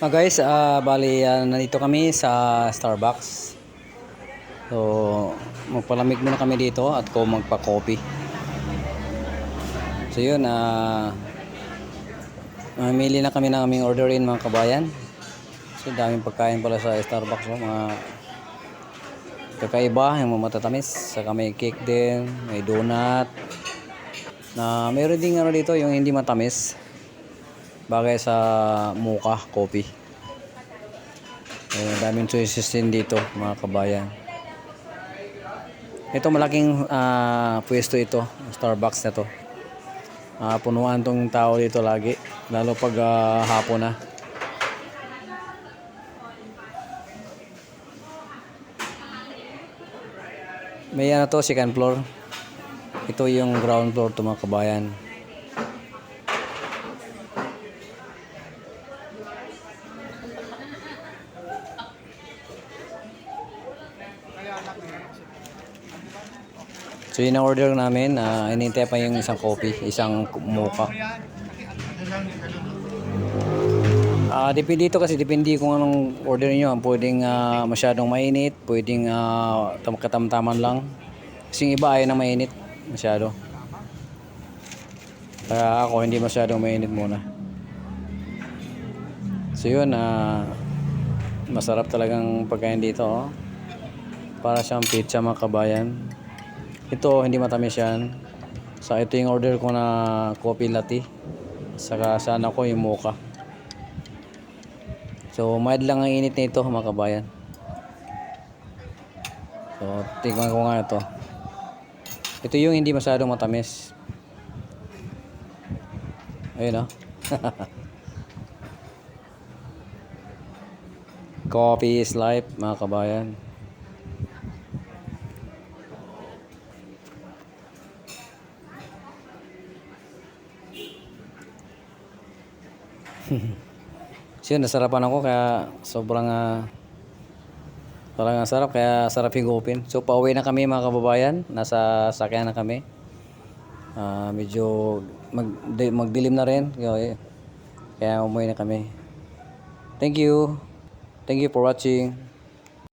Guys, bali nandito kami sa Starbucks. So, magpalamig muna kami dito at ko magpa-coffee. So yun, mamili na kami ng aming orderin mga kabayan. So daming pagkain pala sa Starbucks, no? Mga kakaiba, yung mga matatamis. Saka may cake din, may donut. Mayroon din dito yung hindi matamis. Bagay sa mocha coffee. Daming choices din dito mga kabayan. Ito malaking pwesto ito, Starbucks na to. Punuan tong tao dito lagi, lalo pag hapon na. May to, second floor. Ito yung ground floor to mga kabayan. So yun ang order namin, inintay pa yung isang coffee, isang mocha. Depende dito kasi depende kung anong order niyo. Pwedeng masyadong mainit, pwedeng katamtaman lang. Kasi yung iba ay na mainit masyado. Kaya ako hindi masyadong mainit muna. So yun, masarap talagang pagkain dito, oh. Para siyang pizza mga kabayan. Ito hindi matamis yan. So ito yung order ko na coffee latte. Saka sana ko yung mocha. So mild lang ang init nito mga kabayan. So tingnan ko nga ito. Ito yung hindi masyadong matamis. Ayun, oh. Coffee is life mga kabayan. Siya nasarapan ako kaya sobrang parang sarap, kaya sarap higupin. So pauwi na kami mga kababayan, nasa sakyan na kami. Medyo magdilim na rin, kaya umuwi na kami. Thank you for watching.